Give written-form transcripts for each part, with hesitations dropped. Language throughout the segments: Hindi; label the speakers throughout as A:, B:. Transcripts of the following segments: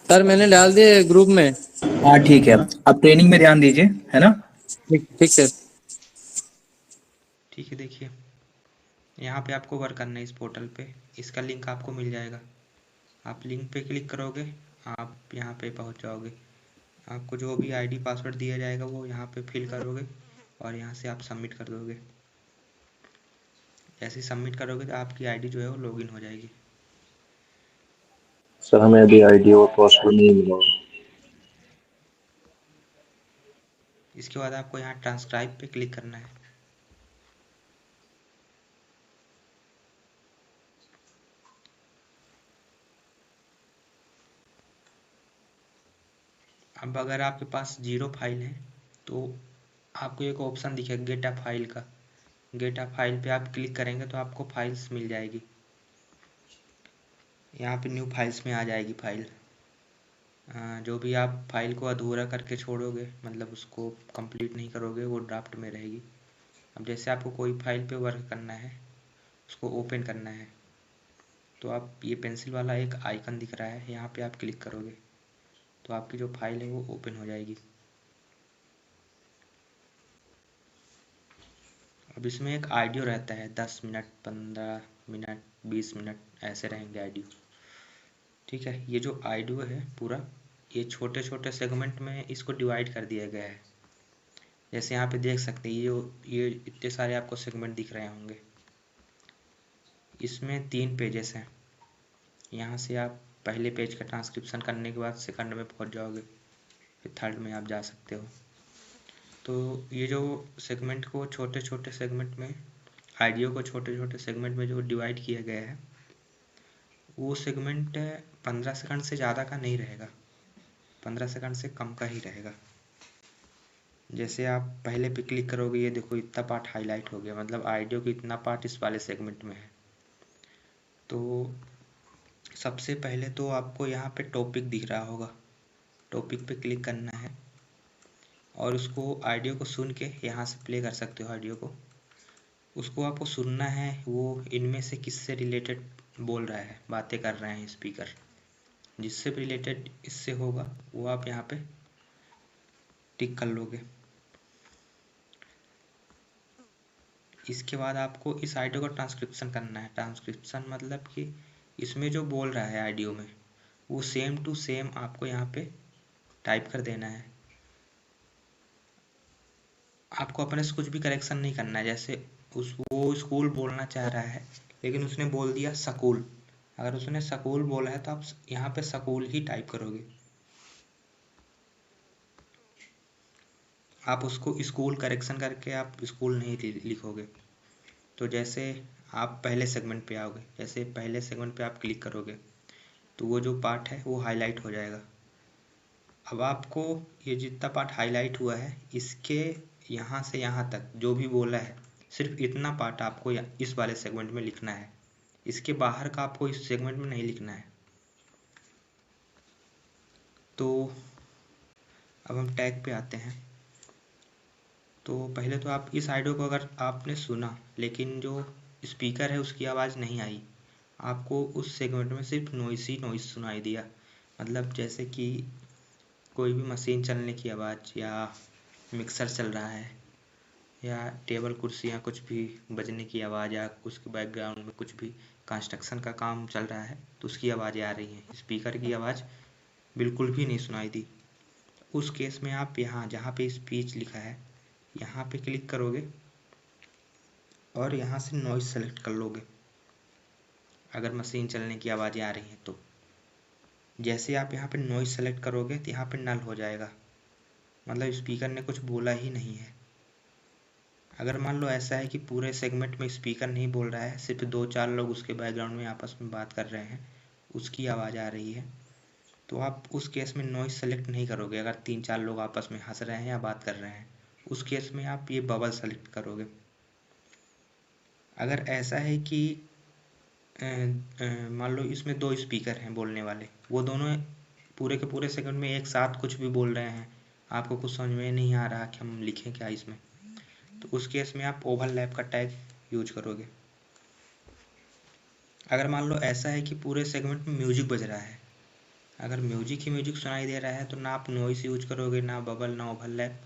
A: सर मैंने डाल दिए ग्रुप में।
B: हाँ ठीक है, आप ट्रेनिंग में ध्यान दीजिए, है ना।
A: ठीक ठीक सर।
C: ठीक है, देखिए यहाँ पे आपको वर्क करना है इस पोर्टल पे। इसका लिंक आपको मिल जाएगा, आप लिंक पे क्लिक करोगे, आप यहाँ पे पहुँच जाओगे। आपको जो भी आईडी पासवर्ड दिया जाएगा वो यहाँ पे फिल करोगे और यहाँ से आप सबमिट कर दोगे। जैसे ही सबमिट करोगे तो आपकी आईडी जो है वो लॉगिन हो जाएगी।
D: सर हमें अभी आईडी और पासवर्ड नहीं मिला।
C: इसके बाद आपको यहाँ ट्रांसक्राइब पे क्लिक करना है। अब अगर आपके पास 0 फाइल है तो आपको एक ऑप्शन दिखेगा गेट अ फाइल का। गेट अ फाइल पे आप क्लिक करेंगे तो आपको फाइल्स मिल जाएगी। यहाँ पे न्यू फाइल्स में आ जाएगी फाइल। जो भी आप फाइल को अधूरा करके छोड़ोगे, मतलब उसको कंप्लीट नहीं करोगे, वो ड्राफ्ट में रहेगी। अब जैसे आपको कोई फाइल पे वर्क करना है, उसको ओपन करना है, तो आप ये पेंसिल वाला एक आइकन दिख रहा है, यहाँ पे आप क्लिक करोगे तो आपकी जो फाइल है वो ओपन हो जाएगी। अब इसमें एक ऑडियो रहता है, 10 मिनट, 15 मिनट, 20 मिनट ऐसे रहेंगे ऑडियो। ठीक है, ये जो ऑडियो है पूरा, ये छोटे छोटे सेगमेंट में इसको डिवाइड कर दिया गया है। जैसे यहाँ पे देख सकते हैं ये इतने सारे आपको सेगमेंट दिख रहे होंगे। इसमें 3 पेजेस हैं। यहाँ से आप पहले पेज का ट्रांसक्रिप्शन करने के बाद सेकंड में पहुँच जाओगे, फिर थर्ड में आप जा सकते हो। तो ये जो सेगमेंट को छोटे छोटे सेगमेंट में, ऑडियो को छोटे छोटे सेगमेंट में जो डिवाइड किया गया है, वो सेगमेंट 15 सेकंड से ज़्यादा का नहीं रहेगा, 15 सेकंड से कम का ही रहेगा। जैसे आप पहले पे क्लिक करोगे, ये देखो इतना पार्ट हाईलाइट हो गया, मतलब ऑडियो का इतना पार्ट इस वाले सेगमेंट में है। तो सबसे पहले तो आपको यहाँ पे टॉपिक दिख रहा होगा, टॉपिक पे क्लिक करना है और उसको ऑडियो को सुन के यहाँ से प्ले कर सकते हो ऑडियो को। उसको आपको सुनना है, वो इनमें से किससे रिलेटेड बोल रहा है, बातें कर रहे हैं स्पीकर, जिससे रिलेटेड इससे होगा वो आप यहाँ पे टिक कर लोगे। इसके बाद आपको इस ऑडियो का ट्रांसक्रिप्शन करना है। ट्रांसक्रिप्शन मतलब कि इसमें जो बोल रहा है ऑडियो में, वो सेम टू सेम आपको यहाँ पे टाइप कर देना है। आपको अपने से कुछ भी करेक्शन नहीं करना है। जैसे वो स्कूल बोलना चाह रहा है लेकिन उसने बोल दिया स्कूल, अगर उसने स्कूल बोला है तो आप यहाँ पे स्कूल ही टाइप करोगे। आप उसको स्कूल करेक्शन करके आप स्कूल नहीं लिखोगे। तो जैसे आप पहले सेगमेंट पे आओगे, जैसे पहले सेगमेंट पे आप क्लिक करोगे तो वो जो पार्ट है वो हाईलाइट हो जाएगा। अब आपको ये जितना पार्ट हाईलाइट हुआ है, इसके यहाँ से यहाँ तक जो भी बोला है, सिर्फ इतना पार्ट आपको इस वाले सेगमेंट में लिखना है। इसके बाहर का आपको इस सेगमेंट में नहीं लिखना है। तो अब हम टैग पे आते हैं। तो पहले तो आप इस ऑडियो को अगर आपने सुना लेकिन जो स्पीकर है उसकी आवाज़ नहीं आई, आपको उस सेगमेंट में सिर्फ नॉइस ही नॉइस सुनाई दिया, मतलब जैसे कि कोई भी मशीन चलने की आवाज़ या मिक्सर चल रहा है या टेबल कुर्सियाँ कुछ भी बजने की आवाज़ या उसके बैकग्राउंड में कुछ भी कंस्ट्रक्शन का काम चल रहा है तो उसकी आवाज़ें आ रही हैं, स्पीकर की आवाज़ बिल्कुल भी नहीं सुनाई दी। उस केस में आप यहाँ जहाँ पे स्पीच लिखा है यहाँ पे क्लिक करोगे और यहाँ से नॉइस सेलेक्ट कर लोगे अगर मशीन चलने की आवाज़ें आ रही हैं तो। जैसे आप यहाँ पे नॉइस सेलेक्ट करोगे तो यहाँ पे नल हो जाएगा, मतलब स्पीकर ने कुछ बोला ही नहीं है। अगर मान लो ऐसा है कि पूरे सेगमेंट में स्पीकर नहीं बोल रहा है, सिर्फ 2-4 लोग उसके बैकग्राउंड में आपस में बात कर रहे हैं, उसकी आवाज़ आ रही है, तो आप उस केस में नॉइस सेलेक्ट नहीं करोगे। अगर 3-4 लोग आपस में हंस रहे हैं या बात कर रहे हैं, उस केस में आप ये बबल सेलेक्ट करोगे। अगर ऐसा है कि मान लो इसमें 2 स्पीकर हैं बोलने वाले, वो दोनों पूरे के पूरे सेकंड में एक साथ कुछ भी बोल रहे हैं, आपको कुछ समझ में नहीं आ रहा कि हम लिखें क्या इसमें, तो उस केस में आप ओवरलैप का टैग यूज करोगे। अगर मान लो ऐसा है कि पूरे सेगमेंट में म्यूजिक बज रहा है, अगर म्यूजिक ही म्यूजिक सुनाई दे रहा है तो ना आप नॉइस यूज करोगे, ना बबल, ना ओवरलैप,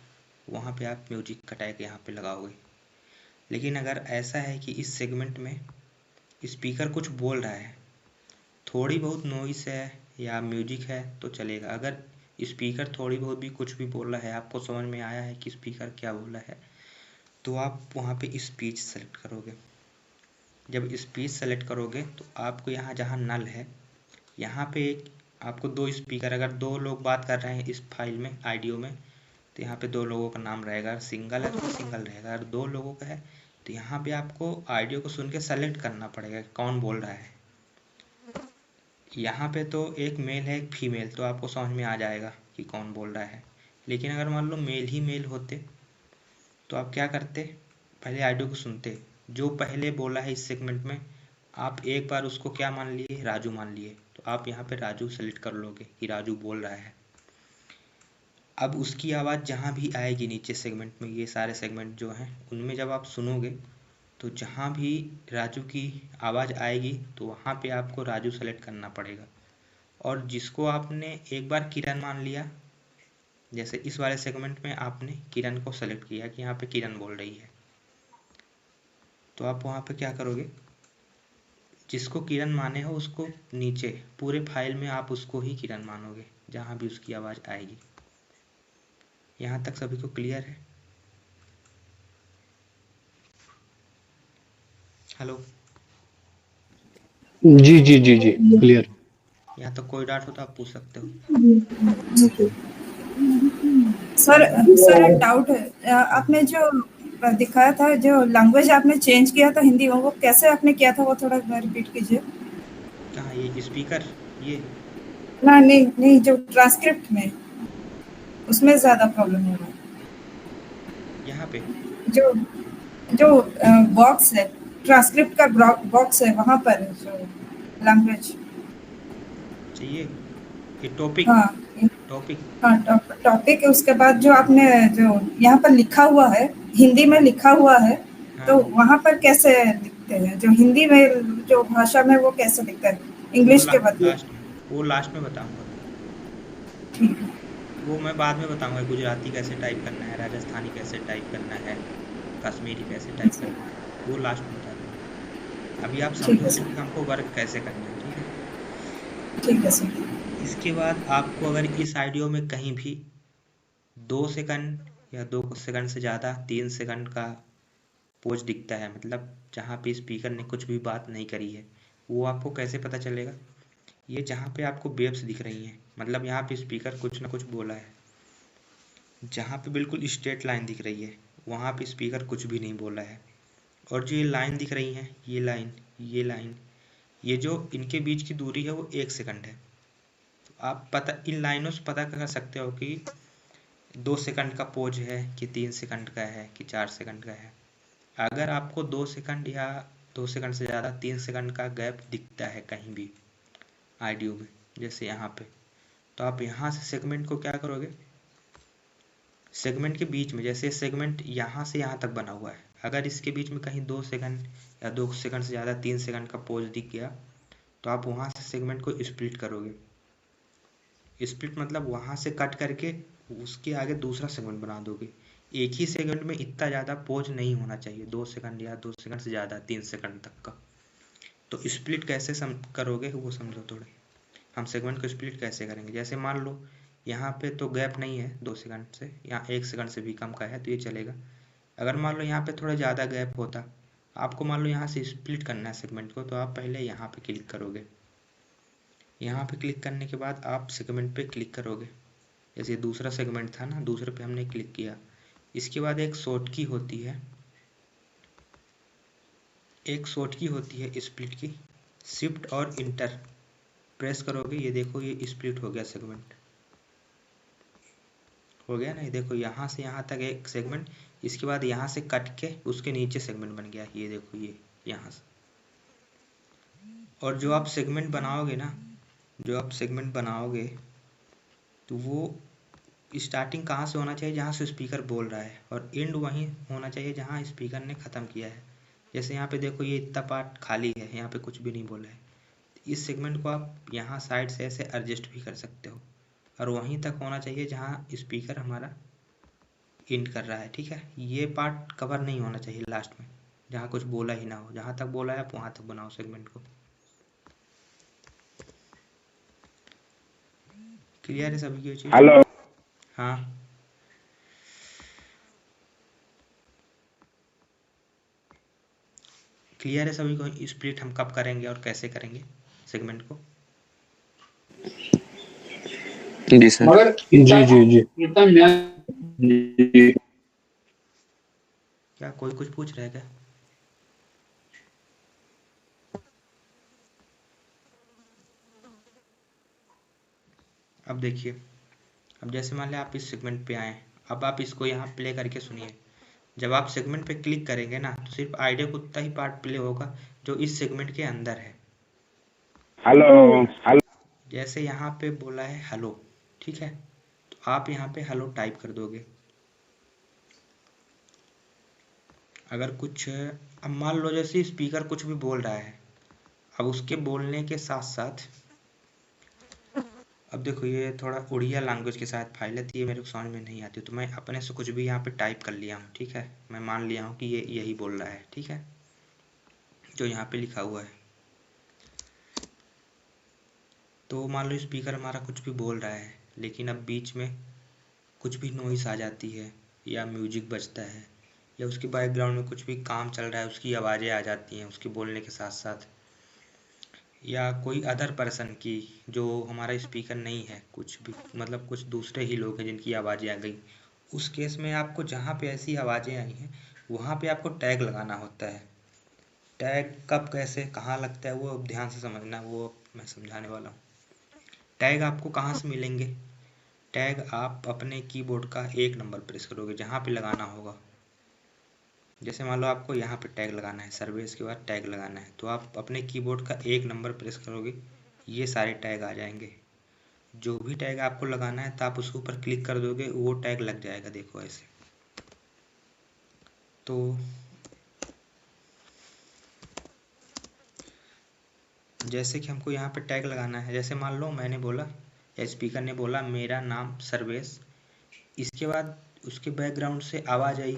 C: वहाँ पे आप म्यूजिक का टैग यहाँ पे लगाओगे। लेकिन अगर ऐसा है कि इस सेगमेंट में स्पीकर कुछ बोल रहा है, थोड़ी बहुत नॉइस है या म्यूजिक है तो चलेगा। अगर स्पीकर थोड़ी बहुत भी कुछ भी बोल रहा है, आपको समझ में आया है कि स्पीकर क्या बोल रहा है, तो आप वहाँ पे स्पीच सेलेक्ट करोगे। जब स्पीच सेलेक्ट करोगे तो आपको यहाँ जहाँ नल है, यहाँ पे एक आपको दो स्पीकर, अगर दो लोग बात कर रहे हैं इस फाइल में ऑडियो में, तो यहाँ पे दो लोगों का नाम रहेगा। अगर सिंगल है तो सिंगल रहेगा, अगर दो लोगों का है तो यहाँ पे आपको ऑडियो को सुन के सेलेक्ट करना पड़ेगा कौन बोल रहा है। यहाँ पे तो एक मेल है एक फीमेल, तो आपको समझ में आ जाएगा कि कौन बोल रहा है। लेकिन अगर मान लो मेल ही मेल होते तो आप क्या करते, पहले ऑडियो को सुनते, जो पहले बोला है इस सेगमेंट में, आप एक बार उसको क्या मान लिए, राजू मान लिए, तो आप यहाँ पे राजू सेलेक्ट कर लोगे कि राजू बोल रहा है। अब उसकी आवाज़ जहाँ भी आएगी नीचे सेगमेंट में, ये सारे सेगमेंट जो हैं उनमें जब आप सुनोगे तो जहाँ भी राजू की आवाज़ आएगी तो वहाँ पे आपको राजू सेलेक्ट करना पड़ेगा। और जिसको आपने एक बार किरण मान लिया, जैसे इस वाले सेगमेंट में आपने किरण को सेलेक्ट किया कि यहाँ पे किरण बोल रही है, तो आप वहाँ पे क्या करोगे, जिसको किरण माने हो उसको नीचे पूरे फाइल में आप उसको ही किरण मानोगे जहाँ भी उसकी आवाज़ आएगी। यहाँ तक सभी को क्लियर है? हेलो,
E: जी जी जी जी क्लियर।
C: यहाँ तक कोई डाउट हो तो आप पूछ सकते हो।
D: Okay.
F: सर सर एक डाउट है। आपने जो दिखाया था, जो लैंग्वेज आपने चेंज किया था हिंदी में, वो कैसे आपने किया था, वो थोड़ा रिपीट कीजिए।
C: कहाँ ये स्पीकर, ये
F: ना नहीं नहीं, जो ट्रांसक्रिप्ट में, उसमें ज़्यादा प्रॉब्लम हो रहा है।
C: यहाँ पे
F: जो जो बॉक्स है, ट्रांसक्रिप्ट का बॉक्स है, वहाँ पर जो लैंग्वेज।
C: चाहिए ये टॉपिक,
F: हाँ
C: टॉपिक
F: हाँ, टॉपिक है। उसके बाद जो आपने जो यहाँ पर लिखा हुआ है, हिंदी में लिखा हुआ है, तो
C: हाँ,
F: वहाँ पर कैसे लिखते हैं? जो हिंदी में जो भाषा में वो कैसे लिखता है इंग्लिश के बदले?
C: वो लास्ट में बताऊंगा।
F: ठीक है।
C: वो मैं बाद में बताऊंगा, गुजराती कैसे टाइप करना है, राजस्थानी कैसे टाइप करना है, कश्मीरी कैसे टाइप करना है, वो लास्ट में बता दूंगा। अभी आप
F: ठीक है
C: समझो
F: सर,
C: कि हमको वर्क कैसे करना है, ठीक है।
F: ठीक है सर।
C: इसके बाद आपको अगर इस ऑडियो में कहीं भी 2 सेकंड या 2 सेकंड से ज़्यादा 3 सेकंड का पोज दिखता है, मतलब जहाँ पे स्पीकर ने कुछ भी बात नहीं करी है, वो आपको कैसे पता चलेगा? ये जहाँ पे आपको वेव्स दिख रही हैं, मतलब यहाँ पे स्पीकर कुछ ना कुछ बोला है। जहाँ पे बिल्कुल स्ट्रेट लाइन दिख रही है वहाँ पे स्पीकर कुछ भी नहीं बोला है। और जो ये लाइन दिख रही है, ये लाइन, ये लाइन, ये जो इनके बीच की दूरी है वो 1 सेकंड है। तो आप पता इन लाइनों से पता कर सकते हो कि 2 सेकंड का पोज है कि 3 सेकंड का है कि 4 सेकंड का है। अगर आपको 2 सेकंड या 2 सेकंड से ज़्यादा 3 सेकंड का गैप दिखता है कहीं भी ऑडियो में, जैसे यहाँ पे, तो आप यहाँ से सेगमेंट को क्या करोगे, सेगमेंट के बीच में, जैसे सेगमेंट यहाँ से यहाँ तक बना हुआ है, अगर इसके बीच में कहीं 2 सेकंड या 2 सेकंड से ज़्यादा 3 सेकंड का पोज दिख गया तो आप वहाँ से सेगमेंट को स्प्लिट करोगे। स्प्लिट मतलब वहाँ से कट करके उसके आगे दूसरा सेगमेंट बना दोगे। एक ही सेगमेंट में इतना ज़्यादा पोज नहीं होना चाहिए, 2 सेकंड या 2 सेकंड से ज़्यादा 3 सेकंड तक का। तो स्प्लिट कैसे करोगे वो समझो थोड़े। हम सेगमेंट को स्प्लिट कैसे करेंगे, जैसे मान लो यहाँ पे तो गैप नहीं है 2 सेकंड से, यहाँ 1 सेकंड से भी कम का है तो ये चलेगा। अगर मान लो यहाँ पे थोड़ा ज़्यादा गैप होता, आपको मान लो यहाँ से स्प्लिट करना है सेगमेंट को, तो आप पहले यहाँ पे क्लिक करोगे। यहाँ पे क्लिक करने के बाद आप सेगमेंट पे क्लिक करोगे, जैसे दूसरा सेगमेंट था ना, दूसरे पे हमने क्लिक किया। इसके बाद एक शॉर्ट की होती है, एक शॉर्ट की होती है स्प्लिट की, शिफ्ट और इंटर प्रेस करोगे, ये देखो ये स्प्लिट हो गया, सेगमेंट हो गया ना। ये देखो यहाँ से यहाँ तक एक सेगमेंट, इसके बाद यहाँ से कट के उसके नीचे सेगमेंट बन गया, ये देखो ये यहाँ से। और जो आप सेगमेंट बनाओगे ना, जो आप सेगमेंट बनाओगे तो वो स्टार्टिंग कहाँ से होना चाहिए, जहाँ से स्पीकर बोल रहा है, और एंड वहीं होना चाहिए जहाँ स्पीकर ने ख़त्म किया है। जैसे यहाँ पे देखो ये इतना पार्ट खाली है, यहाँ पे कुछ भी नहीं बोला है, इस सेगमेंट को आप यहाँ साइड से ऐसे एडजस्ट भी कर सकते हो, और वहीं तक होना चाहिए जहाँ स्पीकर हमारा एंड कर रहा है। ठीक है, ये पार्ट कवर नहीं होना चाहिए लास्ट में, जहाँ कुछ बोला ही ना हो। जहाँ तक बोला है आप वहाँ तक बनाओ सेगमेंट को। क्लियर है सभी की चीज?
E: हेलो।
C: हाँ, क्लियर है सभी को? स्प्लिट हम कब करेंगे और कैसे करेंगे सेगमेंट को?
A: जी सर।
E: मगर
D: जी जी जी
E: इतना मैं
D: जी
C: क्या कोई कुछ पूछ रहा है क्या? अब देखिए, अब जैसे मान लिया आप इस सेगमेंट पे आए, अब आप इसको यहाँ प्ले करके सुनिए। जब आप सेगमेंट पे क्लिक करेंगे ना, तो सिर्फ आइडियो का उतना ही पार्ट प्ले होगा जो इस सेगमेंट के अंदर है।
E: Hello hello.
C: जैसे यहाँ पे बोला है हेलो, ठीक है, तो आप यहाँ पे हेलो टाइप कर दोगे। अगर कुछ, अब मान लो जैसे स्पीकर कुछ भी बोल रहा है, अब उसके बोलने के साथ साथ, अब देखो ये थोड़ा उड़िया लैंग्वेज के साथ फाइल है, तो ये मेरे को समझ में नहीं आती, तो मैं अपने से कुछ भी यहाँ पे टाइप कर लिया हूँ। ठीक है, मैं मान लिया हूँ कि ये यही बोल रहा है। ठीक है, जो यहाँ पे लिखा हुआ है। तो मान लो स्पीकर हमारा कुछ भी बोल रहा है, लेकिन अब बीच में कुछ भी नॉइस आ जाती है, या म्यूजिक बजता है, या उसके बैकग्राउंड में कुछ भी काम चल रहा है, उसकी आवाज़ें आ जाती हैं उसके बोलने के साथ साथ, या कोई अदर पर्सन की जो हमारा स्पीकर नहीं है, कुछ भी मतलब कुछ दूसरे ही लोग हैं जिनकी आवाज़ें आ गई, उस केस में आपको जहाँ पे ऐसी आवाज़ें आई हैं वहाँ पे आपको टैग लगाना होता है। टैग कब कैसे कहाँ लगता है वो अब ध्यान से समझना, वो मैं समझाने वाला हूँ। टैग आपको कहाँ से मिलेंगे? टैग आप अपने कीबोर्ड का 1 नंबर प्रेस करोगे जहाँ पे लगाना होगा। जैसे मान लो आपको यहाँ पे टैग लगाना है, सर्विस के बाद टैग लगाना है, तो आप अपने कीबोर्ड का 1 नंबर प्रेस करोगे, ये सारे टैग आ जाएंगे। जो भी टैग आपको लगाना है तो आप उसके ऊपर क्लिक कर दोगे, वो टैग लग जाएगा। देखो ऐसे। तो जैसे कि हमको यहाँ पे टैग लगाना है, जैसे मान लो मैंने बोला या स्पीकर ने बोला मेरा नाम सर्वेश, इसके बाद उसके बैकग्राउंड से आवाज़ आई,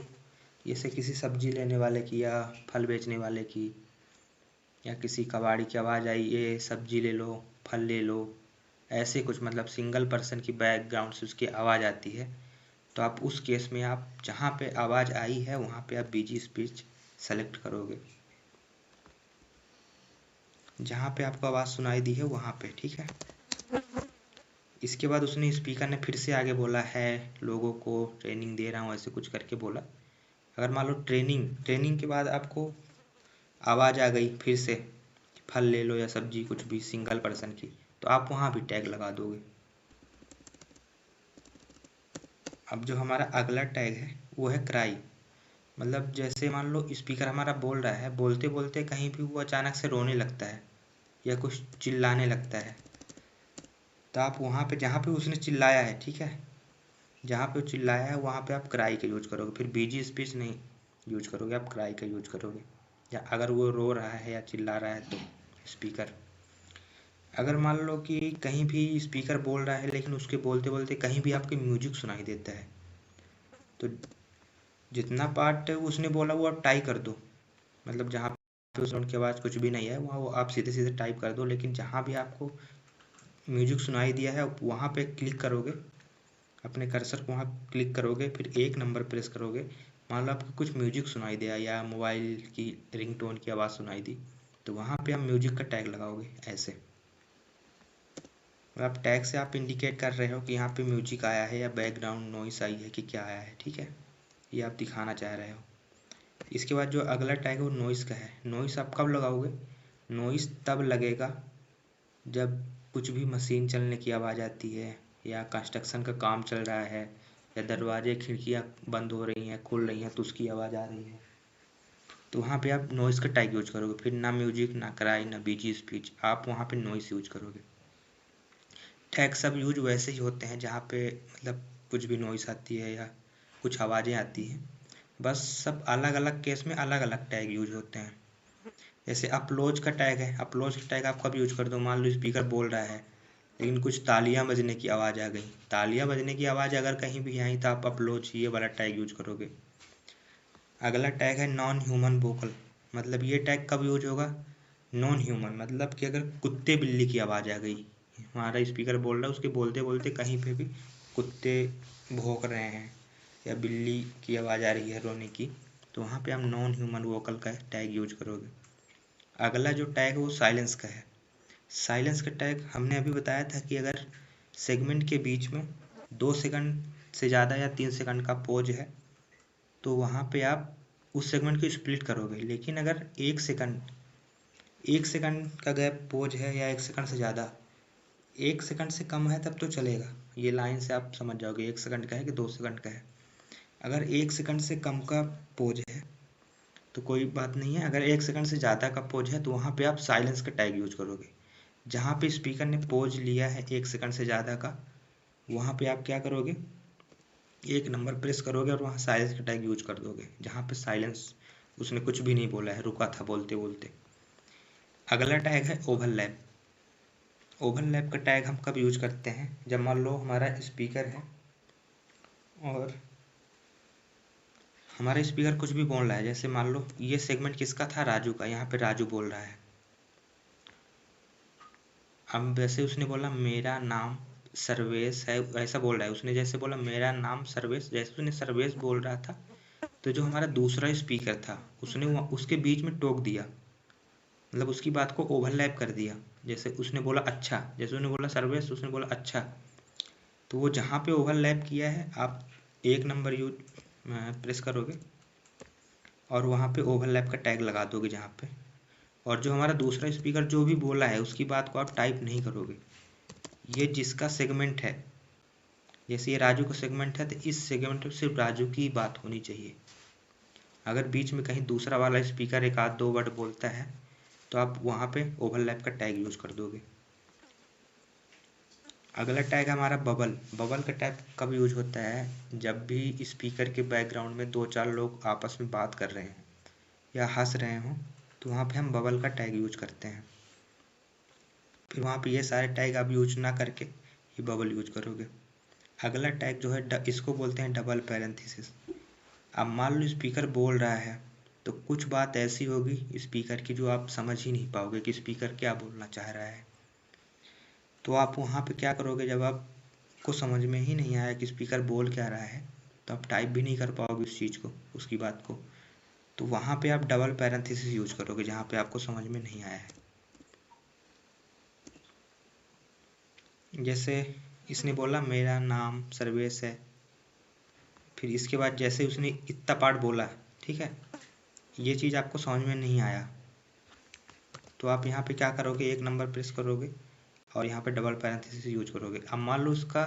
C: जैसे किसी सब्जी लेने वाले की या फल बेचने वाले की, या किसी कबाड़ी की आवाज़ आई, ये सब्जी ले लो, फल ले लो, ऐसे कुछ, मतलब सिंगल पर्सन की बैकग्राउंड से उसकी आवाज़ आती है। तो आप उस केस में आप जहाँ पे आवाज़ आई है वहाँ पे आप बीजी स्पीच सेलेक्ट करोगे, जहाँ पे आपको आवाज़ सुनाई दी है वहाँ पे। ठीक है, इसके बाद उसने स्पीकर ने फिर से आगे बोला है लोगों को ट्रेनिंग दे रहा हूँ, ऐसे कुछ करके बोला। अगर मान लो ट्रेनिंग के बाद आपको आवाज़ आ गई फिर से फल ले लो या सब्जी कुछ भी सिंगल पर्सन की, तो आप वहाँ भी टैग लगा दोगे। अब जो हमारा अगला टैग है वो है क्राई, मतलब जैसे मान लो स्पीकर हमारा बोल रहा है, बोलते बोलते कहीं भी वो अचानक से रोने लगता है या कुछ चिल्लाने लगता है, तो आप वहाँ पे जहाँ पे उसने चिल्लाया है, ठीक है, जहाँ पे चिल्लाया है वहाँ पे आप क्राई का यूज करोगे, फिर बीजी स्पीच नहीं यूज करोगे, आप क्राई का यूज करोगे। या अगर वो रो रहा है या चिल्ला रहा है तो स्पीकर। अगर मान लो कि कहीं भी स्पीकर बोल रहा है लेकिन उसके बोलते बोलते कहीं भी आपके म्यूजिक सुनाई देता है, तो जितना पार्ट उसने बोला वो आप टाइप कर दो, मतलब जहाँ पे उस की आवाज़ कुछ भी नहीं है वहाँ वो आप सीधे सीधे टाइप कर दो, लेकिन जहाँ भी आपको म्यूजिक सुनाई दिया है वहाँ पे क्लिक करोगे, अपने कर्सर को वहाँ क्लिक करोगे, फिर 1 नंबर प्रेस करोगे। मान लो आपको कुछ म्यूजिक सुनाई दिया या मोबाइल की रिंगटोन की आवाज़ सुनाई दी, तो वहाँ पे आप म्यूजिक का टैग लगाओगे ऐसे। आप टैग से आप इंडिकेट कर रहे हो कि यहाँ पे म्यूजिक आया है या बैकग्राउंड नॉइस आई है कि क्या आया है। ठीक है, ये आप दिखाना चाह रहे हो। इसके बाद जो अगला टैग है वो नॉइस का है। नॉइस आप कब लगाओगे? नॉइस तब लगेगा जब कुछ भी मशीन चलने की आवाज़ आती है, या कंस्ट्रक्शन का काम चल रहा है, या दरवाजे खिड़कियाँ बंद हो रही हैं खुल रही हैं तो उसकी आवाज़ आ रही है, तो वहाँ पे आप नॉइस का टैग यूज करोगे। फिर ना म्यूजिक, ना क्राई, ना बीजी स्पीच, आप वहाँ पे नॉइस यूज करोगे। टैग सब यूज वैसे ही होते हैं जहाँ पे मतलब कुछ भी नॉइस आती है या कुछ आवाज़ें आती हैं, बस सब अलग अलग केस में अलग अलग टैग यूज होते हैं। जैसे अपलोज का टैग है, अपलोज का टैग आप कब यूज कर दो, मान लो स्पीकर बोल रहा है लेकिन कुछ तालियां बजने की आवाज़ आ गई, तालियां बजने की आवाज़ अगर कहीं भी आई तो आप अपलोज ये वाला टैग यूज करोगे। अगला टैग है नॉन ह्यूमन वोकल, मतलब ये टैग कब यूज होगा, नॉन ह्यूमन मतलब कि अगर कुत्ते बिल्ली की आवाज़ आ गई, हमारा स्पीकर बोल रहा है उसके बोलते बोलते कहीं पे भी कुत्ते भौंक रहे हैं या बिल्ली की आवाज़ आ रही है रोने की, तो वहाँ पे आप नॉन ह्यूमन वोकल का टैग यूज करोगे। अगला जो टैग है वो साइलेंस का है। साइलेंस का टैग हमने अभी बताया था कि अगर सेगमेंट के बीच में 2 सेकंड से ज़्यादा या 3 सेकंड का पोज है तो वहाँ पे आप उस सेगमेंट को स्प्लिट करोगे, लेकिन अगर 1 सेकंड का गैप पोज है या 1 सेकंड से ज़्यादा, 1 सेकंड से कम है तब तो चलेगा, ये लाइन से आप समझ जाओगे 1 सेकंड का है कि 2 सेकंड का है। अगर 1 सेकंड से कम का पोज है तो कोई बात नहीं है, अगर 1 सेकंड से ज़्यादा का पोज है तो वहाँ पे आप साइलेंस का टैग यूज करोगे। जहाँ पे स्पीकर ने पोज लिया है 1 सेकंड से ज़्यादा का, वहाँ पे आप क्या करोगे, 1 नंबर प्रेस करोगे और वहाँ साइलेंस का टैग यूज कर दोगे, जहाँ पे साइलेंस उसने कुछ भी नहीं बोला है, रुका था बोलते बोलते। अगला टैग है ओवरलैप। ओवरलैप का टैग हम कब यूज करते हैं, जब मान लो हमारा स्पीकर है और हमारा स्पीकर कुछ भी बोल रहा है, जैसे मान लो ये सेगमेंट किसका था, राजू का, यहाँ पे राजू बोल रहा है। अब वैसे उसने बोला मेरा नाम सर्वेश है, ऐसा बोल रहा है उसने, जैसे बोला मेरा नाम सर्वेश, जैसे उसने सर्वेश बोल रहा था तो जो हमारा दूसरा स्पीकर था उसने उसके बीच में टोक दिया, मतलब उसकी बात को ओवरलैप कर दिया। जैसे उसने बोला अच्छा, जैसे उसने बोला सर्वेश उसने बोला अच्छा, तो वो जहाँ पे ओवरलैप किया है आप 1 नंबर यूज प्रेस करोगे और वहाँ पे ओवरलैप का टैग लगा दोगे जहाँ पे, और जो हमारा दूसरा स्पीकर जो भी बोला है उसकी बात को आप टाइप नहीं करोगे। ये जिसका सेगमेंट है, जैसे ये राजू का सेगमेंट है तो इस सेगमेंट में सिर्फ राजू की बात होनी चाहिए। अगर बीच में कहीं दूसरा वाला स्पीकर 1-2 वर्ड बोलता है तो आप वहाँ पे ओवरलैप का टैग यूज कर दोगे। अगला टैग है हमारा बबल। बबल का टैग कब यूज होता है, जब भी स्पीकर के बैकग्राउंड में 2-4 लोग आपस में बात कर रहे हैं या हंस रहे हों तो वहाँ पे हम बबल का टैग यूज करते हैं। फिर वहाँ पे ये सारे टैग आप यूज ना करके ये बबल यूज करोगे। अगला टैग जो है इसको बोलते हैं डबल पैरेंथेसिस। अब मान लो स्पीकर बोल रहा है तो कुछ बात ऐसी होगी स्पीकर की जो आप समझ ही नहीं पाओगे कि स्पीकर क्या बोलना चाह रहा है, तो आप वहाँ पे क्या करोगे, जब आपको समझ में ही नहीं आया कि स्पीकर बोल क्या रहा है तो आप टाइप भी नहीं कर पाओगे उस चीज़ को, उसकी बात को, तो वहाँ पे आप डबल पैरेंथेसिस यूज करोगे जहाँ पे आपको समझ में नहीं आया है। जैसे इसने बोला मेरा नाम सर्वेश है, फिर इसके बाद जैसे उसने इतना पार्ट बोला, ठीक है, ये चीज़ आपको समझ में नहीं आया तो आप यहाँ पे क्या करोगे, 1 नंबर प्रेस करोगे और यहाँ पे डबल पैरेंथेसिस यूज करोगे। अब मान लो उसका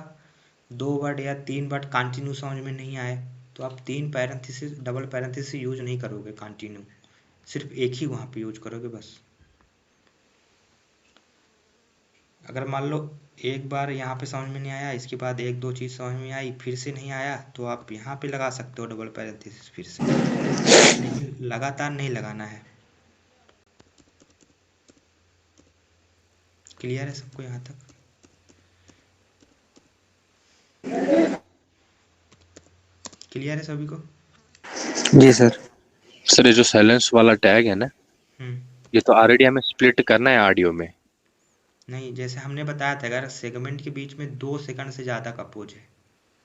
C: 2 वर्ड या 3 वर्ड कंटिन्यू समझ में नहीं आए तो आप 3 पैरेंथेसिस डबल पैरेंथेसिस यूज नहीं करोगे कंटिन्यू, सिर्फ एक ही वहाँ पे यूज करोगे बस। अगर मान लो एक बार यहाँ पे समझ में नहीं आया, इसके बाद 1-2 चीज़ समझ में आई, फिर से नहीं आया तो आप यहाँ पे लगा सकते हो डबल पैरेंथेसिस फिर से, लेकिन लगातार नहीं लगाना है। क्लियर है सबको यहाँ तक? क्लियर है सभी को?
A: जी सर।
D: सर ये जो साइलेंस वाला टैग है ना, ये तो ऑलरेडी हमें स्प्लिट करना है ऑडियो में।
C: नहीं, जैसे हमने बताया था अगर सेगमेंट के बीच में 2 सेकंड से ज़्यादा का पोज है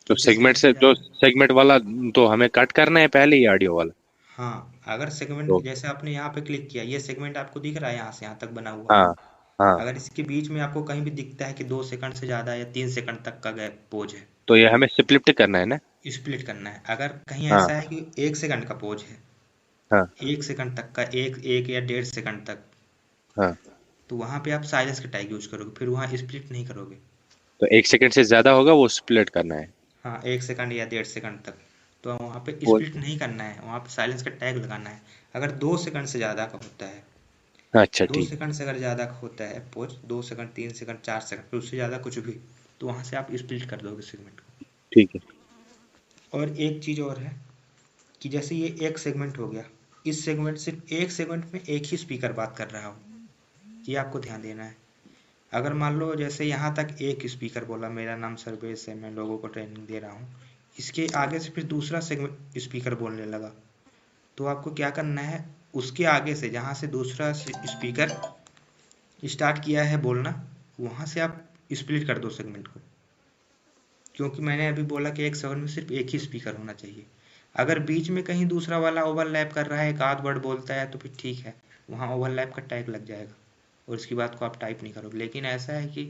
D: तो सेगमेंट से जो सेगमेंट वाला तो हमें कट करना है पहले ही ऑडियो वाला।
C: हाँ, अगर सेगमेंट
D: तो
C: जैसे आपने यहाँ पे क्लिक किया, ये सेगमेंट आपको दिख रहा है यहाँ से यहाँ तक बना हुआ,
D: हाँ हाँ,
C: अगर इसके बीच में आपको कहीं भी दिखता है कि 2 सेकंड से ज़्यादा या 3 सेकंड तक का गैप पोज है
D: तो ये हमें स्प्लिट करना है ना।
C: स्प्लिट करना है। अगर कहीं
D: हाँ
C: ऐसा है कि 1 सेकंड का पोज है,
D: हाँ
C: 1 सेकंड तक का, एक या 1.5 सेकंड तक,
D: हाँ,
C: तो वहाँ पे आप साइलेंस का टैग यूज करोगे, फिर वहाँ स्प्लिट नहीं करोगे।
D: तो 1 सेकंड से ज्यादा होगा वो स्प्लिट करना है।
C: हाँ, 1 सेकंड या 1.5 सेकंड तक, तो वहाँ पे
D: वो
C: स्प्लिट नहीं करना है, वहाँ पे साइलेंस का टैग लगाना है। अगर 2 सेकंड से ज़्यादा का होता है,
D: अच्छा
C: 2
D: ठीक,
C: सेकंड से अगर ज़्यादा का होता है पोज, 2 सेकंड 3 सेकंड 4 सेकंड फिर उससे ज़्यादा कुछ भी, तो वहाँ से आप स्प्लिट कर दोगे सेगमेंट को।
D: ठीक है।
C: और एक चीज़ और है कि जैसे ये एक सेगमेंट हो गया, इस सेगमेंट सिर्फ एक सेगमेंट में एक ही स्पीकर बात कर रहा हो, ये आपको ध्यान देना है। अगर मान लो जैसे यहाँ तक एक स्पीकर बोला, मेरा नाम सर्वेश है, मैं लोगों को ट्रेनिंग दे रहा हूँ, इसके आगे से फिर दूसरा सेगमेंट स्पीकर बोलने लगा, तो आपको क्या करना है, उसके आगे से जहाँ से दूसरा स्पीकर स्टार्ट किया है बोलना, वहाँ से आप स्प्लिट कर दो सेगमेंट को, क्योंकि मैंने अभी बोला कि एक सेगमेंट में सिर्फ एक ही स्पीकर होना चाहिए। अगर बीच में कहीं दूसरा वाला ओवरलैप कर रहा है, एक आध वर्ड बोलता है, तो फिर ठीक है, वहाँ ओवरलैप का टैग लग जाएगा और इसकी बात को आप टाइप नहीं करोगे। लेकिन ऐसा है कि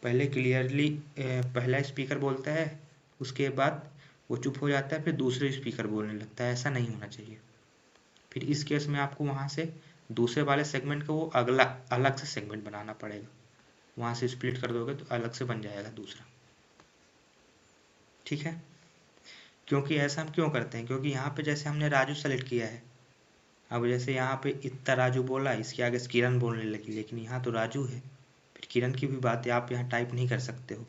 C: पहले क्लियरली पहला स्पीकर बोलता है, उसके बाद वो चुप हो जाता है, फिर दूसरे स्पीकर बोलने लगता है, ऐसा नहीं होना चाहिए। फिर इस केस में आपको वहाँ से दूसरे वाले सेगमेंट को वो अगला अलग से सेगमेंट बनाना पड़ेगा, वहाँ से स्प्लिट कर दोगे तो अलग से बन जाएगा दूसरा, ठीक है। क्योंकि ऐसा हम क्यों करते हैं, क्योंकि यहाँ पे जैसे हमने राजू सेलेक्ट किया है, अब जैसे यहाँ पे इतना राजू बोला, इसके आगे से किरण बोलने लगी, लेकिन यहाँ तो राजू है, फिर किरण की भी बात है, आप यहाँ टाइप नहीं कर सकते हो,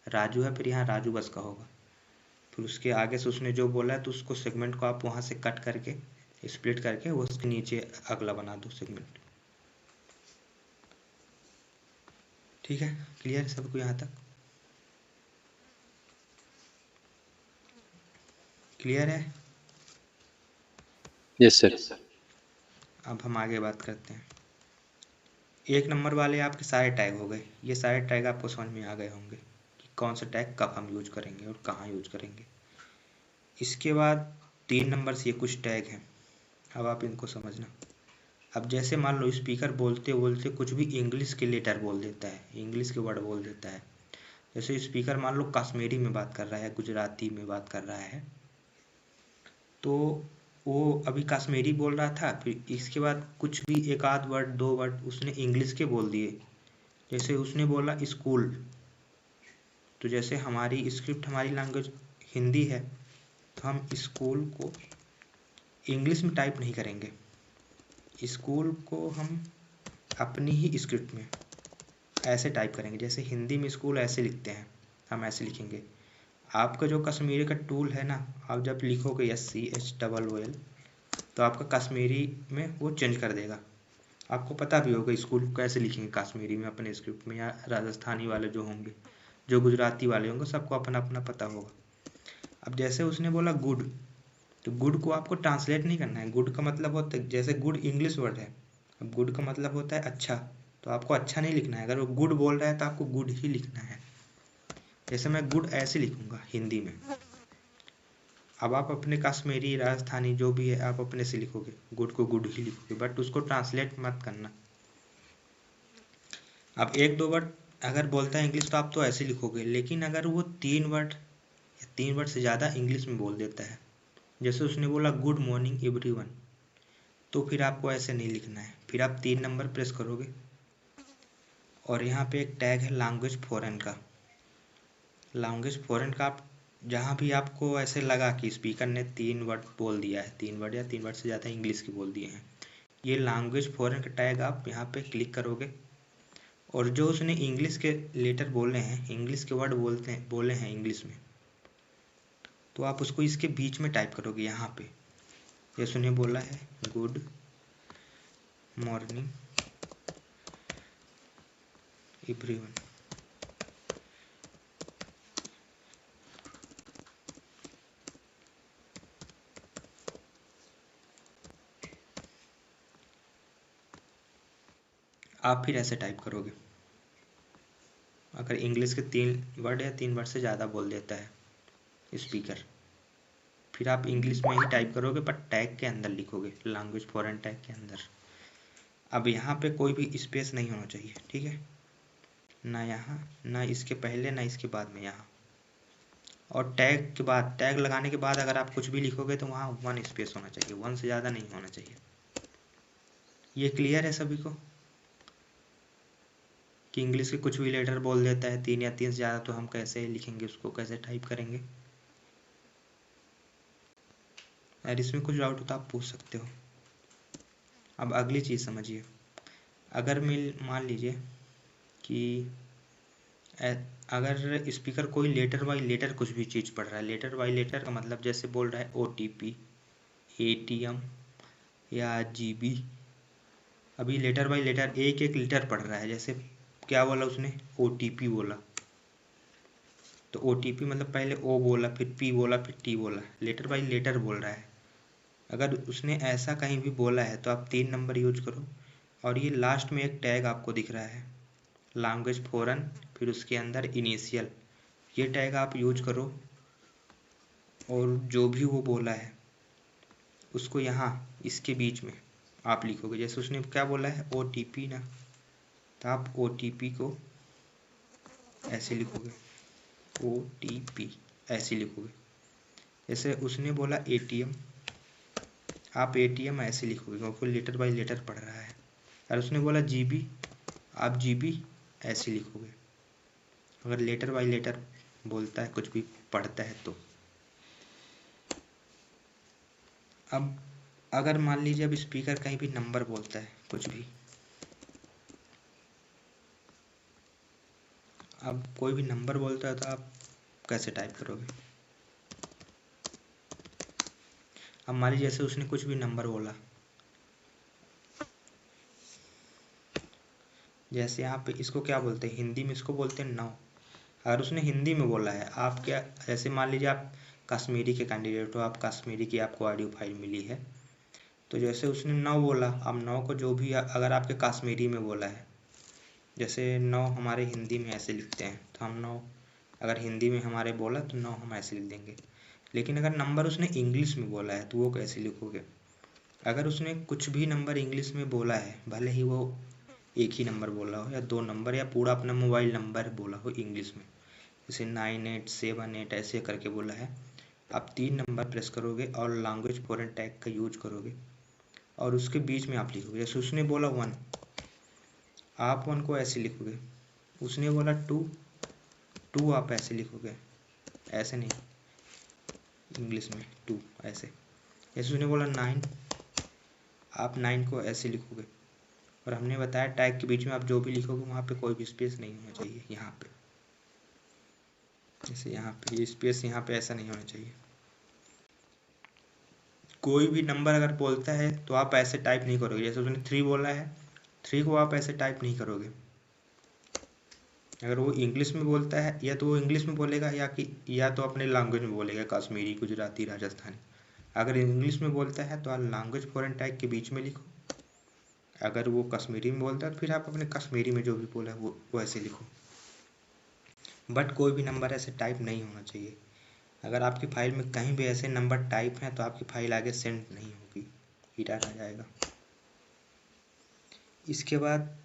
C: राजू है, फिर यहाँ राजू बस का होगा। फिर उसके आगे से उसने जो बोला है, तो उसको सेगमेंट को आप वहाँ से कट करके स्प्लिट करके वो उसके नीचे अगला बना दो सेगमेंट, ठीक है। क्लियर है सबको यहाँ तक? क्लियर है?
D: Yes sir.
C: अब हम आगे बात करते हैं। एक नंबर वाले आपके सारे टैग हो गए, ये सारे टैग आपको समझ में आ गए होंगे कि कौन सा टैग कब हम यूज करेंगे और कहाँ यूज करेंगे। इसके बाद 3 नंबर से ये कुछ टैग हैं, अब आप इनको समझना। अब जैसे मान लो स्पीकर बोलते बोलते कुछ भी इंग्लिश के लेटर बोल देता है, इंग्लिश के वर्ड बोल देता है, जैसे स्पीकर मान लो कश्मीरी में बात कर रहा है, गुजराती में बात कर रहा है, तो वो अभी कश्मीरी बोल रहा था, फिर इसके बाद कुछ भी एक आध वर्ड दो वर्ड उसने इंग्लिश के बोल दिए। जैसे उसने बोला स्कूल, तो जैसे हमारी स्क्रिप्ट, हमारी लैंग्वेज हिंदी है, तो हम स्कूल को इंग्लिश में टाइप नहीं करेंगे, स्कूल को हम अपनी ही स्क्रिप्ट में ऐसे टाइप करेंगे। जैसे हिंदी में स्कूल ऐसे लिखते हैं, हम ऐसे लिखेंगे। आपका जो कश्मीरी का टूल है ना, आप जब लिखोगे SCHOOL, तो आपका कश्मीरी में वो चेंज कर देगा। आपको पता भी होगा स्कूल को कैसे लिखेंगे कश्मीरी में अपने स्क्रिप्ट में, या राजस्थानी वाले जो होंगे, जो गुजराती वाले होंगे, सबको अपना अपना पता होगा। अब जैसे उसने बोला गुड, तो गुड को आपको ट्रांसलेट नहीं करना है। गुड का मतलब होता है, जैसे गुड इंग्लिश वर्ड है, अब गुड का मतलब होता है अच्छा, तो आपको अच्छा नहीं लिखना है। अगर वो गुड बोल रहा है तो आपको गुड ही लिखना है। जैसे मैं गुड ऐसे लिखूंगा हिंदी में, अब आप अपने कश्मीरी, राजस्थानी जो भी है आप अपने से लिखोगे, गुड को गुड ही लिखोगे, बट उसको ट्रांसलेट मत करना। अब एक दो वर्ड अगर बोलता है इंग्लिश तो आप तो ऐसे लिखोगे, लेकिन अगर वो 3 वर्ड या 3 वर्ड से ज़्यादा इंग्लिश में बोल देता है, जैसे उसने बोला गुड मॉर्निंग एवरीवन, तो फिर आपको ऐसे नहीं लिखना है। फिर आप 3 नंबर प्रेस करोगे और यहाँ पे एक टैग है लैंग्वेज फॉरेन का। लैंग्वेज फॉरेन का आप जहाँ भी आपको ऐसे लगा कि स्पीकर ने 3 वर्ड बोल दिया है, 3 वर्ड या 3 वर्ड से ज़्यादा इंग्लिश के बोल दिए हैं, ये लैंग्वेज फॉरेन का टैग आप यहाँ पे क्लिक करोगे, और जो उसने इंग्लिश के लेटर बोले हैं, इंग्लिश के वर्ड बोले हैं इंग्लिश में, तो आप उसको इसके बीच में टाइप करोगे यहाँ पे। जैसे उन्हें बोला है गुड मॉर्निंग एवरीवन, आप फिर ऐसे टाइप करोगे। अगर इंग्लिश के 3 वर्ड या 3 वर्ड से ज़्यादा बोल देता है स्पीकर, फिर आप इंग्लिश में ही टाइप करोगे, पर टैग के अंदर लिखोगे, लैंग्वेज फॉरेन टैग के अंदर। अब यहाँ पे कोई भी स्पेस नहीं होना चाहिए, ठीक है, ना यहाँ, ना इसके पहले, ना इसके बाद में यहाँ। और टैग के बाद, टैग लगाने के बाद अगर आप कुछ भी लिखोगे तो वहाँ 1 स्पेस होना चाहिए, 1 से ज़्यादा नहीं होना चाहिए। ये क्लियर है सभी को कि इंग्लिश के कुछ भी लेटर बोल देता है 3 या 3 से ज़्यादा, तो हम कैसे लिखेंगे, उसको कैसे टाइप करेंगे? यार इसमें कुछ डाउट हो तो आप पूछ सकते हो। अब अगली चीज़ समझिए, अगर मान लीजिए कि अगर स्पीकर कोई लेटर बाई लेटर कुछ भी चीज़ पढ़ रहा है, लेटर बाई लेटर का मतलब जैसे बोल रहा है OTP, ATM, या जीबी। अभी लेटर बाय लेटर एक एक लेटर पढ़ रहा है। जैसे क्या बोला उसने, ओटीपी बोला, तो ओटीपी मतलब पहले ओ बोला, फिर पी बोला, फिर टी बोला, लेटर बाय लेटर बोल रहा है। अगर उसने ऐसा कहीं भी बोला है तो आप 3 नंबर यूज करो। और ये लास्ट में एक टैग आपको दिख रहा है, लैंग्वेज फॉरेन, फिर उसके अंदर इनिशियल, ये टैग आप यूज करो। और जो भी वो बोला है उसको यहाँ इसके बीच में आप लिखोगे। जैसे उसने क्या बोला है, ओटीपी ना, तो आप ओटीपी को ऐसे लिखोगे, ओटीपी ऐसे लिखोगे। जैसे उसने बोला एटीएम, आप एटीएम ऐसे लिखोगे क्योंकि लेटर बाय लेटर पढ़ रहा है। और उसने बोला जीबी, आप जीबी ऐसे लिखोगे। अगर लेटर बाय लेटर बोलता है, कुछ भी पढ़ता है तो। अब अगर मान लीजिए अब स्पीकर कहीं भी नंबर बोलता है, कुछ भी, अब कोई भी नंबर बोलता है तो आप कैसे टाइप करोगे। अब मान लीजिए जैसे उसने कुछ भी नंबर बोला, जैसे यहाँ पे इसको क्या बोलते हैं, हिंदी में इसको बोलते हैं 9। अगर उसने हिंदी में बोला है, आप क्या, जैसे मान लीजिए आप कश्मीरी के कैंडिडेट हो, आप कश्मीरी की आपको ऑडियो फाइल मिली है, तो जैसे उसने 9 बोला, अब 9 को जो भी अगर आपके कश्मीरी में बोला है, जैसे 9 हमारे हिंदी में ऐसे लिखते हैं, तो हम 9 अगर हिंदी में हमारे बोला तो 9 हम ऐसे लिख देंगे। लेकिन अगर नंबर उसने इंग्लिश में बोला है तो वो कैसे लिखोगे। अगर उसने कुछ भी नंबर इंग्लिश में बोला है, भले ही वो एक ही नंबर बोला हो या 2 नंबर या पूरा अपना मोबाइल नंबर बोला हो इंग्लिश में, जैसे 9878 ऐसे करके बोला है, आप 3 नंबर प्रेस करोगे और लैंग्वेज फॉरेन टैग का यूज करोगे और उसके बीच में आप लिखोगे। जैसे उसने बोला 1, आप 1 को ऐसे लिखोगे। उसने बोला 2 आप ऐसे लिखोगे, ऐसे नहीं, इंग्लिश में 2 ऐसे। जैसे उसने बोला 9, आप 9 को ऐसे लिखोगे। और हमने बताया टैग के बीच में आप जो भी लिखोगे वहाँ पे कोई भी स्पेस नहीं होना चाहिए। यहाँ पे जैसे यहाँ पे ये स्पेस, यहाँ पे ऐसा नहीं होना चाहिए। कोई भी नंबर अगर बोलता है तो आप ऐसे टाइप नहीं करोगे। जैसे उसने 3 बोला है, 3 को आप ऐसे टाइप नहीं करोगे। अगर वो इंग्लिश में बोलता है, या तो वो इंग्लिश में बोलेगा या तो अपने लैंग्वेज में बोलेगा, कश्मीरी, गुजराती, राजस्थानी। अगर इंग्लिश में बोलता है तो आप लैंग्वेज फॉरेन टैग के बीच में लिखो। अगर वो कश्मीरी में बोलता है तो फिर आप अपने कश्मीरी में जो भी बोला है वो ऐसे लिखो। बट कोई भी नंबर ऐसे टाइप नहीं होना चाहिए। अगर आपकी फाइल में कहीं भी ऐसे नंबर टाइप हैं तो आपकी फाइल आगे सेंड नहीं होगी, एरर आ जाएगा। इसके बाद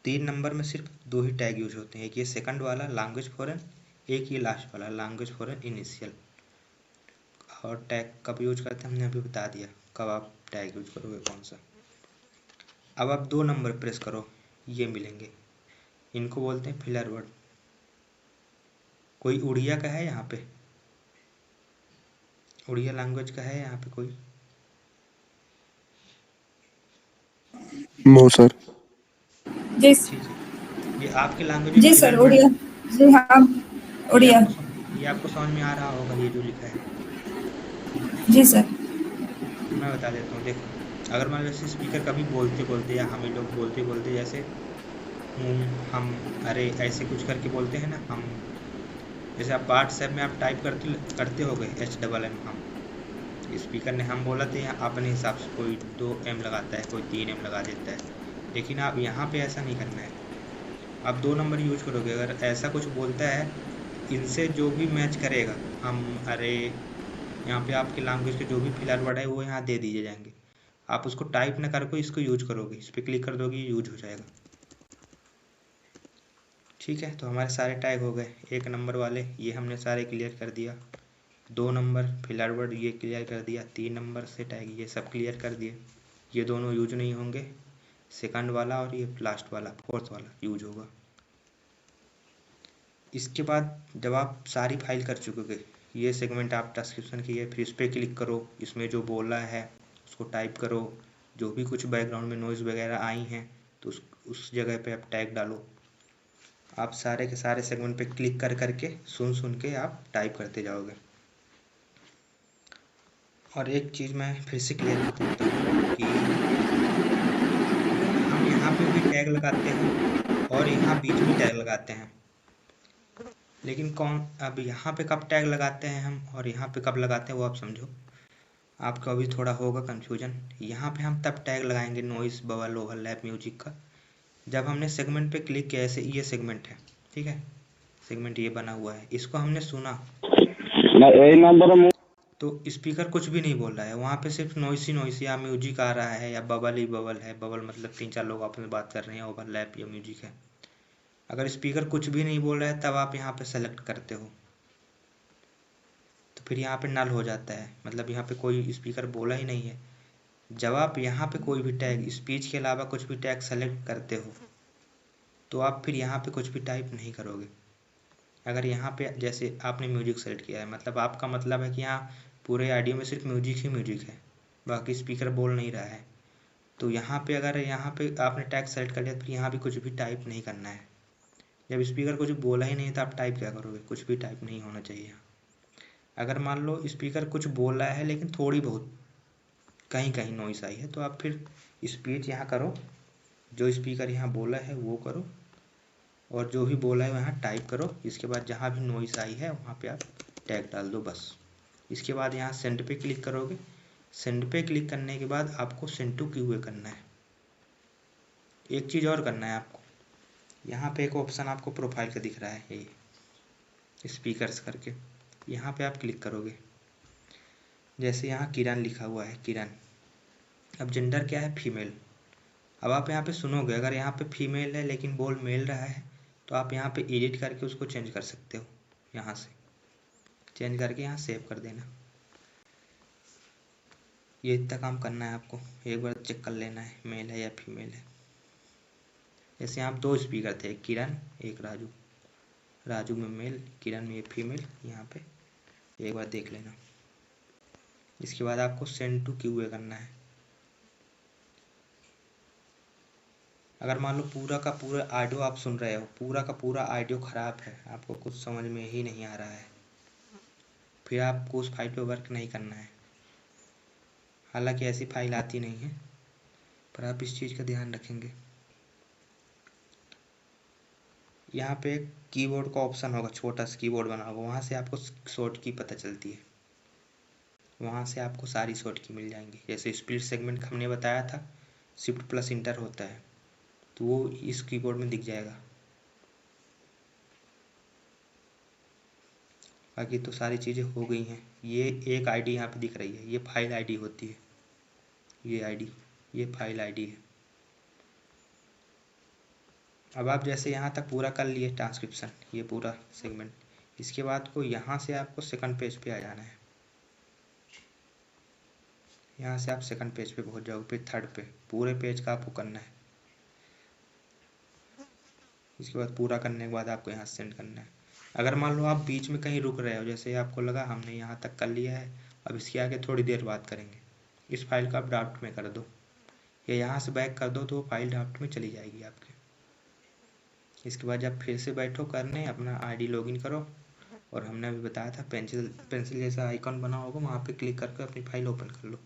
C: 3 नंबर में सिर्फ 2 ही टैग यूज होते हैं, एक ये सेकंड वाला लैंग्वेज फॉरेन, एक ये लास्ट वाला लैंग्वेज फॉरेन इनिशियल। और टैग कब यूज करते हैं हमने अभी बता दिया, कब आप टैग यूज करोगे कौन सा। अब आप 2 नंबर प्रेस करो, ये मिलेंगे, इनको बोलते हैं फिलर वर्ड। कोई उड़िया का है यहाँ पे, उड़िया लैंग्वेज का है यहाँ पे कोई?
A: No sir.
F: जी
C: जी जी, ये आपके लैंग्वेज में
F: जी सर,
C: फिलर वर्ड,
F: उड़िया। जी हाँ,
C: ये
F: उड़िया।
C: ये आपको समझ में आ रहा होगा ये जो लिखा है।
F: जी सर।
C: मैं बता देता हूँ, देखो अगर मान लो जैसे स्पीकर कभी बोलते बोलते या हम ही लोग बोलते बोलते जैसे हम, अरे ऐसे कुछ करके बोलते हैं ना हम, जैसे आप व्हाट्सएप में आप टाइप करते हो गए HMM हम, स्पीकर ने हम बोला तो यहाँ अपने हिसाब से कोई 2M लगाता है, कोई 3M लगा देता है। लेकिन आप यहाँ पे ऐसा नहीं करना है, आप 2 नंबर यूज करोगे। अगर ऐसा कुछ बोलता है इनसे जो भी मैच करेगा, हम, अरे, यहाँ पे आपके लैंग्वेज के जो भी फिलर वर्ड है वो यहाँ दे दिए जाएंगे। आप उसको टाइप ना करके इसको यूज करोगे, इस पर क्लिक कर दोगे, यूज हो जाएगा। ठीक है, तो हमारे सारे टैग हो गए। 1 नंबर वाले ये हमने सारे क्लियर कर दिया, 2 नंबर फिलर वर्ड ये क्लियर कर दिया, 3 नंबर से टैग ये सब क्लियर कर दिए। ये दोनों यूज नहीं होंगे, सेकंड वाला और ये लास्ट वाला, 4th वाला यूज होगा। इसके बाद जब आप सारी फाइल कर चुकोगे, ये सेगमेंट आप ट्रांसक्रिप्शन की है, फिर इस पर क्लिक करो, इसमें जो बोला है उसको टाइप करो, जो भी कुछ बैकग्राउंड में नॉइज़ वगैरह आई हैं तो उस जगह पे आप टैग डालो। आप सारे के सारे सेगमेंट पे क्लिक कर करके सुन के आप टाइप करते जाओगे। और एक चीज़ मैं फिर से क्लियर कर देता हूँ कि लगाते हैं और यहाँ बीच में टैग लगाते हैं। लेकिन अब यहाँ पे कब टैग लगाते हैं हम और यहाँ पे कब लगाते हैं वो आप समझो। आपको अभी थोड़ा होगा कन्फ्यूजन। यहाँ पे हम तब टैग लगाएंगे नॉइस, बबल, ओवरलैप, म्यूजिक का, जब हमने सेगमेंट पे क्लिक किया। ऐसे ये सेगमेंट है, ठीक है, सेगमेंट ये बना हुआ है, इसको हमने सुना तो स्पीकर कुछ भी नहीं बोल रहा है, वहाँ पे सिर्फ नॉइस या म्यूजिक आ रहा है या बबल ही बबल है। बबल मतलब 3-4 लोग आपस में बात कर रहे हैं, ओवरलैप या म्यूजिक है। अगर स्पीकर कुछ भी नहीं बोल रहा है तब आप यहाँ पे सेलेक्ट करते हो तो फिर यहाँ पे नल हो जाता है, मतलब यहाँ पे कोई स्पीकर बोला ही नहीं है। जब आप यहाँ पे कोई भी टैग, स्पीच के अलावा कुछ भी टैग सेलेक्ट करते हो तो आप फिर यहाँ पे कुछ भी टाइप नहीं करोगे। अगर यहाँ पे जैसे आपने म्यूजिक सेलेक्ट किया है, मतलब आपका मतलब है कि यहाँ पूरे ऑडियो में सिर्फ म्यूजिक ही म्यूजिक है, बाकी स्पीकर बोल नहीं रहा है, तो यहाँ पे अगर यहाँ पे आपने टैग सेलेक्ट कर लिया तो यहाँ भी कुछ भी टाइप नहीं करना है। जब स्पीकर कुछ बोला ही नहीं तो आप टाइप क्या करोगे? कुछ भी टाइप नहीं होना चाहिए यहाँ। अगर मान लो स्पीकर कुछ बोल रहा है लेकिन थोड़ी बहुत कहीं कहीं नॉइस आई है तो आप फिर स्पीच यहाँ करो, जो स्पीकर यहाँ बोला है वो करो और जो भी बोला है वहाँ टाइप करो। इसके बाद जहाँ भी नॉइस आई है वहाँ पे आप टैग डाल दो बस। इसके बाद यहाँ सेंड पे क्लिक करोगे। सेंड पे क्लिक करने के बाद आपको सेंड टू क्यूए करना है। एक चीज़ और करना है आपको, यहाँ पे एक ऑप्शन आपको प्रोफाइल का दिख रहा है, ये स्पीकर्स करके, यहाँ पे आप क्लिक करोगे। जैसे यहाँ किरण लिखा हुआ है, किरण, अब जेंडर क्या है? फीमेल। अब आप यहाँ पे सुनोगे, अगर यहाँ पे फीमेल है लेकिन बोल मेल रहा है तो आप यहाँ पे एडिट करके उसको चेंज कर सकते हो। यहाँ से चेंज करके यहाँ सेव कर देना। ये इतना काम करना है आपको, एक बार चेक कर लेना है मेल है या फीमेल है। जैसे यहाँ 2 स्पीकर थे, एक किरण एक राजू, राजू में मेल, किरण में फीमेल, यहाँ पे एक बार देख लेना। इसके बाद आपको सेंड टू क्यूए करना है। अगर मान लो पूरा का पूरा ऑडियो आप सुन रहे हो, पूरा का पूरा ऑडियो ख़राब है, आपको कुछ समझ में ही नहीं आ रहा है, फिर आपको उस फाइल पे वर्क नहीं करना है। हालांकि ऐसी फाइल आती नहीं है, पर आप इस चीज़ का ध्यान रखेंगे। यहाँ पे कीबोर्ड का ऑप्शन होगा, छोटा सा कीबोर्ड बना होगा, वहाँ से आपको शॉर्ट की पता चलती है, वहाँ से आपको सारी शॉर्ट की मिल जाएंगी। जैसे स्प्लिट सेगमेंट हमने बताया था, शिफ्ट प्लस इंटर होता है, तो वो इस कीबोर्ड में दिख जाएगा। बाकी तो सारी चीज़ें हो गई हैं। ये एक आईडी यहाँ पे दिख रही है, ये फाइल आईडी होती है, ये आईडी, ये फाइल आईडी है। अब आप जैसे यहाँ तक पूरा कर लिए ट्रांसक्रिप्शन, ये पूरा सेगमेंट, इसके बाद को यहाँ से आपको सेकंड पेज पे आ जाना है। यहाँ से आप सेकंड पेज पे पहुँच जाओगे, फिर थर्ड पे, पूरे पेज का आपको करना है। इसके बाद पूरा करने के बाद आपको यहाँ सेंड करना है। अगर मान लो आप बीच में कहीं रुक रहे हो, जैसे आपको लगा हमने यहाँ तक कर लिया है, अब इसके आगे थोड़ी देर बात करेंगे, इस फाइल को आप ड्राफ्ट में कर दो या यहाँ से बैक कर दो तो वो फाइल ड्राफ्ट में चली जाएगी आपके। इसके बाद जब फिर से बैठो करने, अपना आईडी लॉगिन करो और हमने अभी बताया था पेंसिल जैसा आइकॉन बना होगा, वहाँ पे क्लिक करके अपनी फाइल ओपन कर लो।